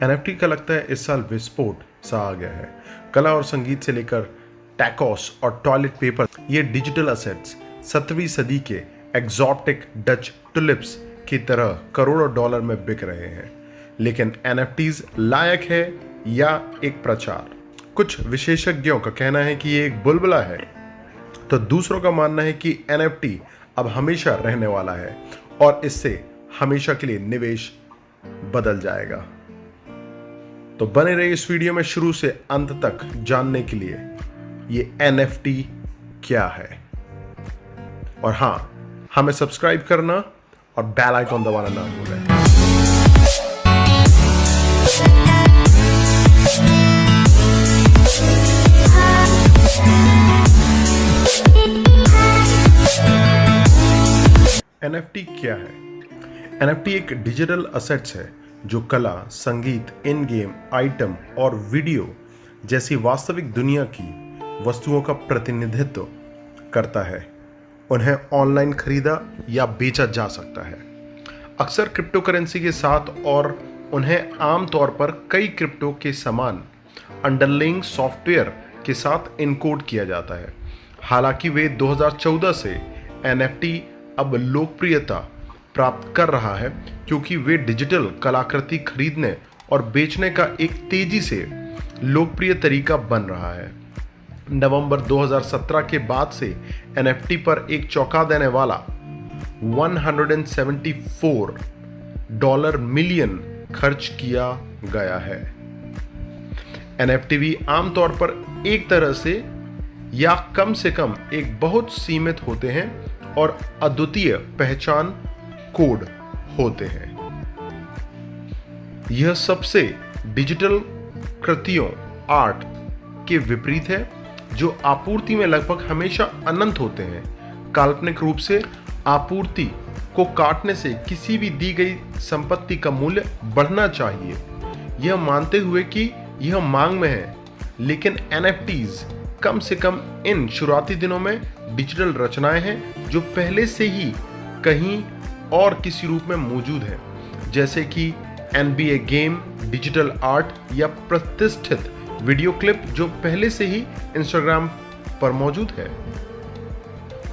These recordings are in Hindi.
एनएफटी का लगता है इस साल विस्फोट सा आ गया है। कला और संगीत से लेकर टैकोस और टॉयलेट पेपर, ये डिजिटल असेट्स 17वीं सदी के एग्जॉटिक डच टुलिप्स की तरह करोड़ों डॉलर में बिक रहे हैं। लेकिन एनएफटीज लायक है या एक प्रचार? कुछ विशेषज्ञों का कहना है कि ये एक बुलबुला है, तो दूसरों का मानना है कि एनएफटी अब हमेशा रहने वाला है और इससे हमेशा के लिए निवेश बदल जाएगा। तो बने रहिए इस वीडियो में शुरू से अंत तक जानने के लिए ये एनएफटी क्या है। और हां, हमें सब्सक्राइब करना और बेल आइकॉन दबाना ना भूलें। एनएफटी क्या है? एनएफटी एक डिजिटल असेट्स है जो कला, संगीत, इन गेम आइटम और वीडियो जैसी वास्तविक दुनिया की वस्तुओं का प्रतिनिधित्व करता है। उन्हें ऑनलाइन खरीदा या बेचा जा सकता है, अक्सर क्रिप्टो करेंसी के साथ, और उन्हें आमतौर पर कई क्रिप्टो के समान अंडरलाइंग सॉफ्टवेयर के साथ इनकोड किया जाता है। हालांकि वे 2014 से एनएफटी अब लोकप्रियता प्राप्त कर रहा है क्योंकि वे डिजिटल कलाकृति खरीदने और बेचने का एक तेजी से लोकप्रिय तरीका बन रहा है। नवंबर 2017 के बाद से एनएफटी पर एक चौंका देने वाला $174 मिलियन खर्च किया गया है। एनएफटी भी आमतौर पर एक तरह से या कम से कम एक बहुत सीमित होते हैं और अद्वितीय पहचान कोड होते हैं। यह सबसे डिजिटल कृतियों आर्ट के विपरीत है, जो आपूर्ति में लगभग हमेशा अनंत होते हैं। काल्पनिक रूप से आपूर्ति को काटने से किसी भी दी गई संपत्ति का मूल्य बढ़ना चाहिए, यह मानते हुए कि यह मांग में है। लेकिन एनएफटीज कम से कम इन शुरुआती दिनों में डिजिटल रचनाएं हैं जो पहले से ही कहीं और किसी रूप में मौजूद है, जैसे कि एनबीए गेम, डिजिटल आर्ट या प्रतिष्ठित वीडियो क्लिप जो पहले से ही इंस्टाग्राम पर मौजूद है।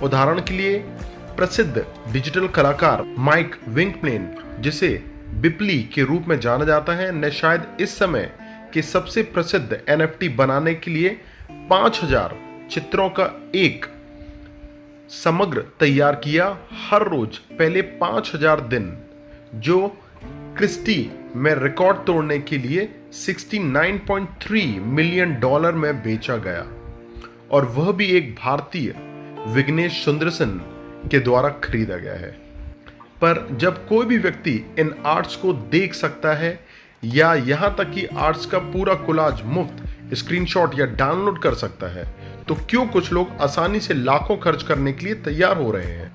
उदाहरण के लिए प्रसिद्ध डिजिटल कलाकार माइक विंकप्लेन, जिसे बिपली के रूप में जाना जाता है, ने शायद इस समय के सबसे प्रसिद्ध एनएफटी बनाने के लिए 5000 चित्रों का एक समग्र तैयार किया। हर रोज पहले 5000 दिन, जो क्रिस्टी में रिकॉर्ड तोड़ने के लिए $69.3 मिलियन में बेचा गया, और वह भी एक भारतीय विघ्नेश सुंदरसन के द्वारा खरीदा गया है। पर जब कोई भी व्यक्ति इन आर्ट्स को देख सकता है या यहां तक कि आर्ट्स का पूरा कोलाज मुफ्त स्क्रीनशॉट या डाउनलोड कर सकता है, तो क्यों कुछ लोग आसानी से लाखों खर्च करने के लिए तैयार हो रहे हैं?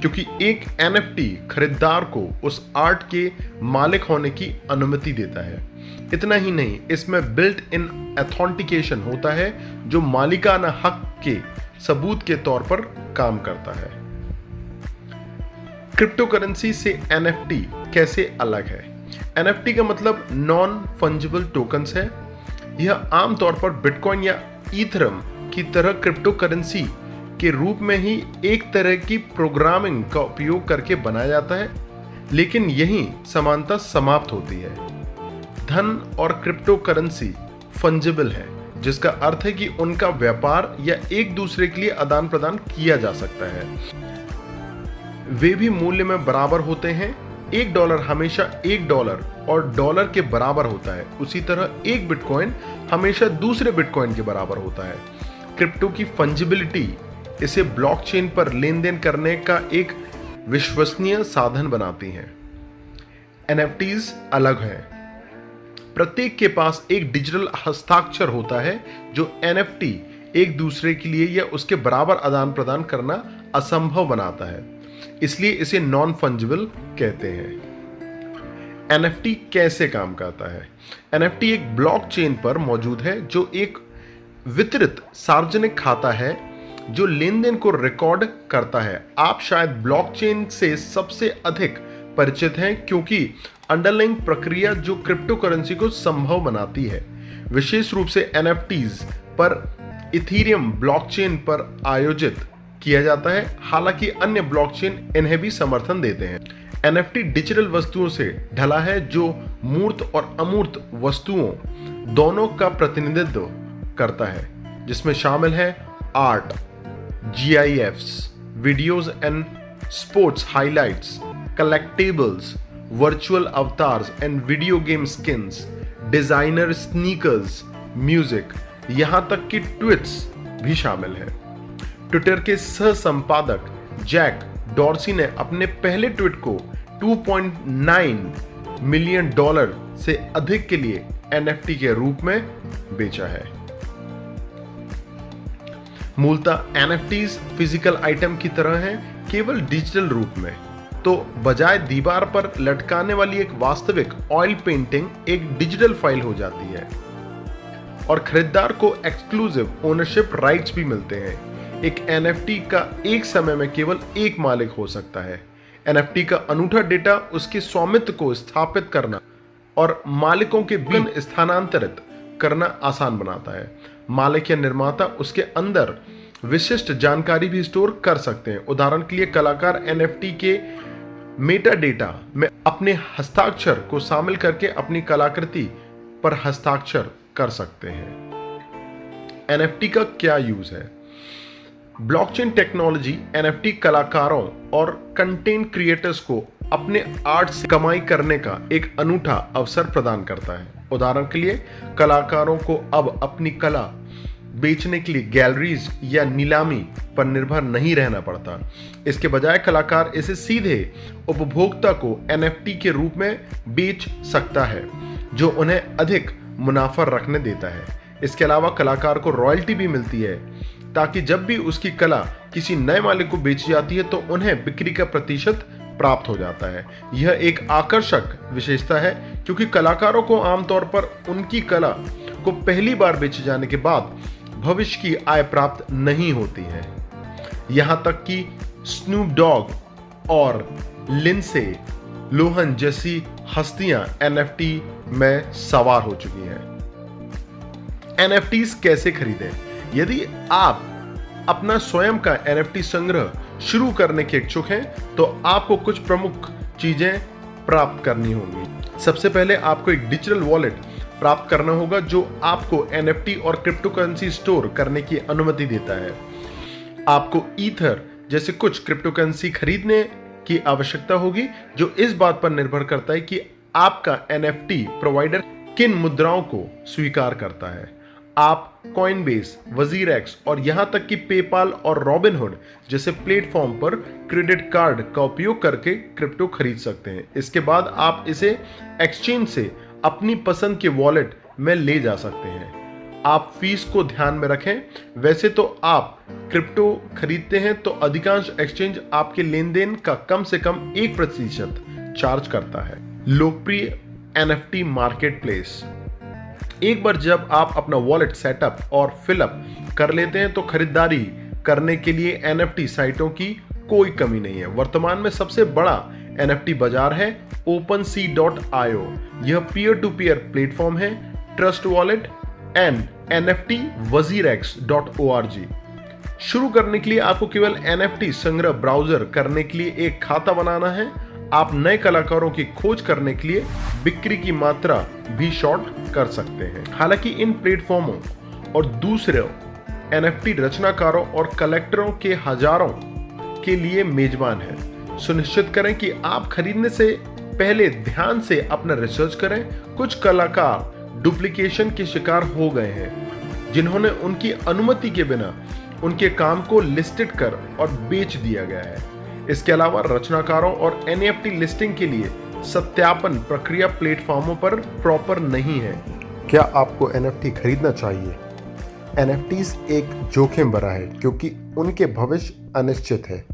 क्योंकि एक एनएफटी खरीदार को उस आर्ट के मालिक होने की अनुमति देता है। इतना ही नहीं, इसमें बिल्ट इन ऑथेंटिकेशन होता है जो मालिकाना हक के सबूत के तौर पर काम करता है। क्रिप्टो करेंसी से एनएफटी कैसे अलग है? एनएफटी का मतलब नॉन फंजिबल टोकन्स है। यह आमतौर पर बिटकॉइन या ईथरम की तरह क्रिप्टो करेंसी के रूप में ही एक तरह की प्रोग्रामिंग का उपयोग करके बनाया जाता है, लेकिन यही समानता समाप्त होती है। धन और क्रिप्टो करेंसी फंजिबल है, जिसका अर्थ है कि उनका व्यापार या एक दूसरे के लिए आदान प्रदान किया जा सकता है। वे भी मूल्य में बराबर होते हैं। $1 हमेशा $1 और डॉलर के बराबर होता है। उसी तरह एक बिटकॉइन हमेशा दूसरे बिटकॉइन के बराबर होता है। क्रिप्टो की फंजिबिलिटी इसे ब्लॉकचेन पर लेन देन करने का एक विश्वसनीय साधन बनाती है। एनएफटीज अलग हैं। प्रत्येक के पास एक डिजिटल हस्ताक्षर होता है जो एनएफटी एक दूसरे के लिए या उसके बराबर आदान प्रदान करना असंभव बनाता है, इसलिए इसे नॉन फंजिबल कहते हैं। एनएफटी कैसे काम करता है? एनएफटी एक ब्लॉकचेन पर मौजूद है जो एक वितरित सार्वजनिक खाता है जो लेन देन को रिकॉर्ड करता है। आप शायद ब्लॉकचेन से सबसे अधिक परिचित हैं क्योंकि अंडरलाइंग प्रक्रिया जो क्रिप्टो करेंसी को संभव बनाती है। विशेष रूप से NFTs पर इथीरियम ब्लॉकचेन पर आयोजित किया जाता है, हालांकि अन्य ब्लॉकचेन इन्हें भी समर्थन देते हैं। NFT डिजिटल वस्तुओं से ढला है जो मूर्त और अमूर्त वस्तुओं दोनों का प्रतिनिधित्व करता है, जिसमें शामिल है art, GIFs, videos and sports highlights, collectibles, virtual avatars and video game skins, designer sneakers, music, यहां तक कि ट्वीट्स भी शामिल है। ट्विटर के सह संपादक जैक डॉर्सी ने अपने पहले ट्वीट को $2.9 मिलियन से अधिक के लिए NFT के रूप में बेचा है। मूलतः NFTs फिजिकल आइटम की तरह हैं, केवल डिजिटल रूप में। तो बजाय दीवार पर लटकाने वाली एक वास्तविक ऑयल पेंटिंग एक डिजिटल फाइल हो जाती है और खरीदार को एक्सक्लूसिव ओनरशिप राइट्स भी मिलते हैं। एक NFT का एक समय में केवल एक मालिक हो सकता है। NFT का अनूठा डेटा उसके स्वामित्व को स्थापित करना और मालिकों के बीच स्थानांतरित करना आसान बनाता है। मालिक या निर्माता उसके अंदर विशिष्ट जानकारी भी स्टोर कर सकते हैं। उदाहरण के लिए कलाकार NFT के मेटा डेटा में अपने हस्ताक्षर को शामिल करके अपनी कलाकृति पर हस्ताक्षर कर सकते हैं। NFT का क्या यूज है? ब्लॉकचेन टेक्नोलॉजी NFT कलाकारों और कंटेंट क्रिएटर्स को अपने आर्ट से कमाई करने का एक अनूठा अवसर प्रदान करता है। उदाहरण के लिए कलाकारों को अब अपनी कला बेचने के लिए गैलरीज या नीलामी पर निर्भर नहीं रहना पड़ता। इसके बजाय कलाकार इसे सीधे उपभोक्ता को NFT के रूप में बेच सकता है, जो उन्हें अधिक मुनाफा रखने देता है। इसके अलावा कलाकार को रॉयल्टी भी मिलती है, ताकि जब भी उसकी कला किसी नए मालिक को बेची जाती है तो उन्हें बिक्री का प्रतिशत प्राप्त हो जाता है। यह एक आकर्षक विशेषता है क्योंकि कलाकारों को आमतौर पर उनकी कला को पहली बार बेचे जाने के बाद भविष्य की आय प्राप्त नहीं होती है। यहां तक कि स्नूप डॉग और लिंडसे लोहन जैसी हस्तियां NFT में सवार हो चुकी हैं। NFTs कैसे खरीदें? यदि आप अपना स्वयं का NFT संग्रह शुरू करने के इच्छुक हैं तो आपको कुछ प्रमुख चीजें प्राप्त करनी होंगी। सबसे पहले आपको एक डिजिटल वॉलेट प्राप्त करना होगा जो आपको NFT और क्रिप्टो करेंसी स्टोर करने की अनुमति देता है। आपको ईथर जैसे कुछ क्रिप्टो करेंसी खरीदने की आवश्यकता होगी, जो इस बात पर निर्भर करता है कि आपका NFT प्रोवाइडर किन मुद्राओं को स्वीकार करता है। आप कॉइनबेस, वजीरएक्स और यहां तक कि पेपाल और रॉबिनहुड जैसे प्लेटफॉर्म पर क्रेडिट कार्ड का उपयोग करके क्रिप्टो खरीद सकते हैं। इसके बाद आप इसे एक्सचेंज से अपनी पसंद के वॉलेट में ले जा सकते हैं। आप फीस को ध्यान में रखें। वैसे तो आप क्रिप्टो खरीदते हैं तो अधिकांश एक्सचेंज आपके लेन देन का कम से कम 1% चार्ज करता है। लोकप्रिय NFT मार्केट प्लेस। एक बार जब आप अपना वॉलेट सेटअप और फिलअप कर लेते हैं तो खरीदारी करने के लिए NFT साइटों की कोई कमी नहीं है। वर्तमान में सबसे बड़ा NFT बाजार है OpenSea.io। यह पीयर टू पीयर प्लेटफॉर्म है। Trust wallet and NFT WazirX.org। शुरू करने के लिए आपको केवल NFT संग्रह ब्राउजर करने के लिए एक खाता बनाना है। आप नए कलाकारों की खोज करने के लिए बिक्री की मात्रा भी शॉर्ट कर सकते हैं। हालांकि इन प्लेटफॉर्मों और दूसरे NFT रचनाकारों और कलेक्टरों के हजारों के लिए मेजबान है। सुनिश्चित करें कि आप खरीदने से पहले ध्यान से अपना रिसर्च करें। कुछ कलाकार डुप्लीकेशन के शिकार हो गए हैं, जिन्होंने उनकी अनुमति के बिना उनके काम को लिस्टेड कर और बेच दिया गया है। इसके अलावा रचनाकारों और NFT लिस्टिंग के लिए सत्यापन प्रक्रिया प्लेटफॉर्मों पर प्रॉपर नहीं है। क्या आपको NFT खरीदना चाहिए? NFTs एक जोखिम भरा है क्योंकि उनके भविष्य अनिश्चित है।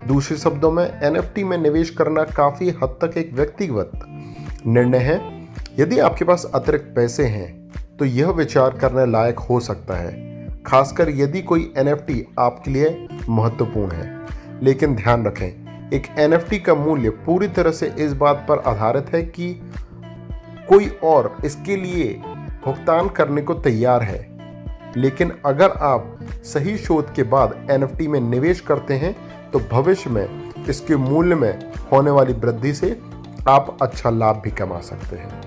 दूसरे शब्दों में NFT में निवेश करना काफी हद तक एक व्यक्तिगत निर्णय है। यदि आपके पास अतिरिक्त पैसे हैं तो यह विचार करने लायक हो सकता है, खासकर यदि कोई NFT आपके लिए महत्वपूर्ण है। लेकिन ध्यान रखें, एक NFT का मूल्य पूरी तरह से इस बात पर आधारित है कि कोई और इसके लिए भुगतान करने को तैयार है। लेकिन अगर आप सही शोध के बाद NFT में निवेश करते हैं तो भविष्य में इसके मूल्य में होने वाली वृद्धि से आप अच्छा लाभ भी कमा सकते हैं।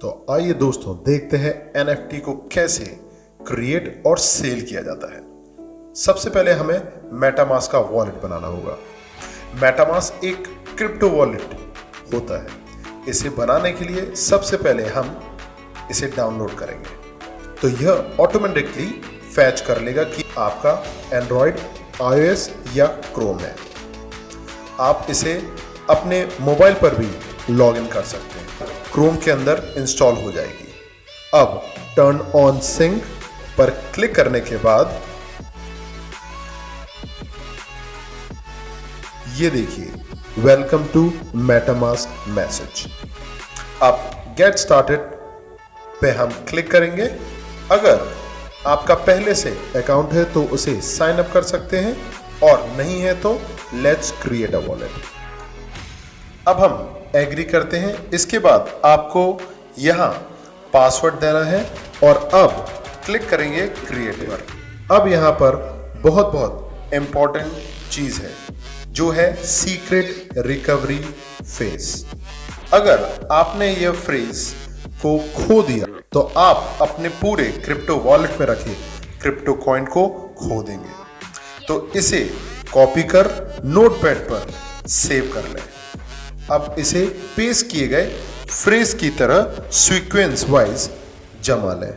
तो आइए दोस्तों देखते हैं NFT को कैसे क्रिएट और सेल किया जाता है। सबसे पहले हमें मेटामास्क का वॉलेट बनाना होगा। मेटामास्क एक क्रिप्टो वॉलेट होता है। इसे बनाने के लिए सबसे पहले हम इसे डाउनलोड करेंगे तो यह ऑटोमेटिकली फैच कर लेगा कि आपका एंड्रॉयड, iOS या क्रोम है। आप इसे अपने मोबाइल पर भी लॉग इन कर सकते हैं। क्रोम के अंदर इंस्टॉल हो जाएगी। अब टर्न ऑन सिंक पर क्लिक करने के बाद ये देखिए, वेलकम टू मेटामास्क मैसेज। अब गेट स्टार्टेड पे हम क्लिक करेंगे। अगर आपका पहले से अकाउंट है तो उसे साइन अप कर सकते हैं और नहीं है तो लेट्स क्रिएट अ वॉलेट। अब हम एग्री करते हैं। इसके बाद आपको यहां पासवर्ड देना है और अब क्लिक करेंगे क्रिएट पर। अब यहां पर बहुत इंपॉर्टेंट चीज है जो है सीक्रेट रिकवरी फेज। अगर आपने यह फ्रेज को खो दिया तो आप अपने पूरे क्रिप्टो वॉलेट में रखे क्रिप्टो कॉइन को खो देंगे। तो इसे कॉपी कर नोटपैड पर सेव कर लें। अब इसे पेस्ट किए गए फ्रेज की तरह सीक्वेंस वाइज जमा लें।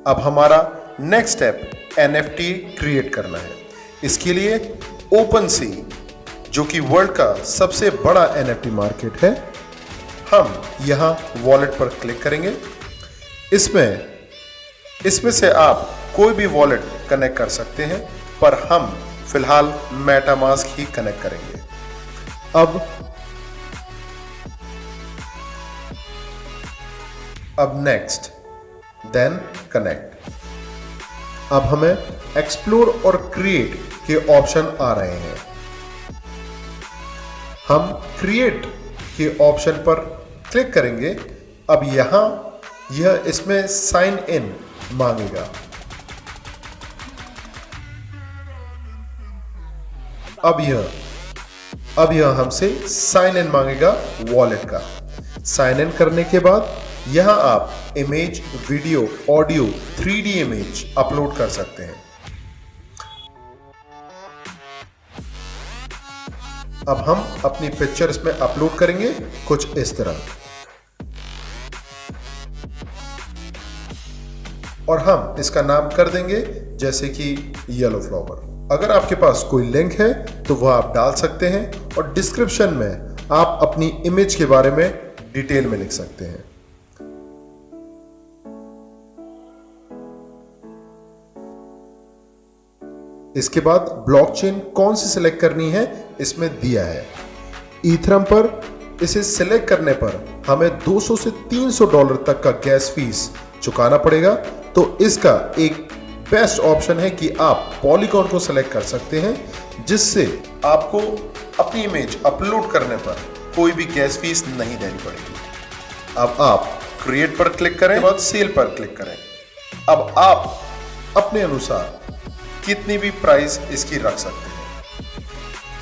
अब हमारा नेक्स्ट स्टेप NFT क्रिएट करना है। इसके लिए OpenSea, जो कि वर्ल्ड का सबसे बड़ा NFT मार्केट है, हम यहां वॉलेट पर क्लिक करेंगे। इसमें से आप कोई भी वॉलेट कनेक्ट कर सकते हैं, पर हम फिलहाल मेटामास्क ही कनेक्ट करेंगे। अब नेक्स्ट, देन कनेक्ट। अब हमें एक्सप्लोर और क्रिएट के ऑप्शन आ रहे हैं। हम क्रिएट के ऑप्शन पर क्लिक करेंगे। अब यह इसमें साइन इन मांगेगा। अब यह हमसे साइन इन मांगेगा वॉलेट का। साइन इन करने के बाद यहां आप image, video, audio, 3D image upload कर सकते हैं। अब हम अपनी पिक्चर इसमें अपलोड करेंगे कुछ इस तरह, और हम इसका नाम कर देंगे जैसे कि येलो फ्लावर। अगर आपके पास कोई लिंक है तो वह आप डाल सकते हैं और डिस्क्रिप्शन में आप अपनी इमेज के बारे में डिटेल में लिख सकते हैं। इसके बाद ब्लॉकचेन कौन सी सिलेक्ट करनी है इसमें दिया है। ईथरम पर इसे सिलेक्ट करने पर हमें $200 से $300 तक का गैस फीस चुकाना पड़ेगा। तो इसका एक बेस्ट ऑप्शन है कि आप पॉलीगॉन को सिलेक्ट कर सकते हैं, जिससे आपको अपनी इमेज अपलोड करने पर कोई भी गैस फीस नहीं देनी पड़ेगी। अब आप क्रिएट पर क्लिक करें, बाद सेल पर क्लिक करें। अब आप अपने अनुसार कितनी भी प्राइस इसकी रख सकते हैं।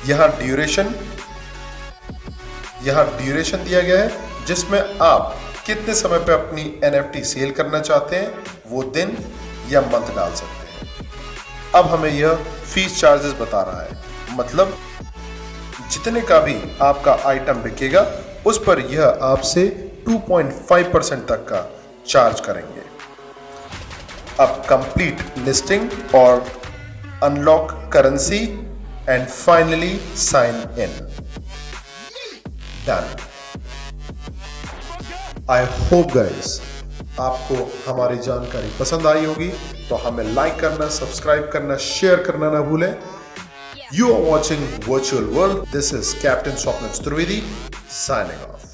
यहां ड्यूरेशन दिया गया है, जिसमें आप कितने समय पे अपनी NFT सेल करना चाहते हैं वो दिन या मंथ डाल सकते हैं। अब हमें यह फीस चार्जेस बता रहा है, मतलब जितने का भी आपका आइटम बिकेगा उस पर यह आपसे 2.5% तक का चार्ज करेंगे। अब कंप्लीट लिस्टिंग और unlock currency and finally sign in. Done. I hope guys आपको हमारी जानकारी पसंद आई होगी तो हमें लाइक करना, सब्सक्राइब करना, शेयर करना ना भूलें। You are watching Virtual World. This is Captain Swapnil Trivedi signing off.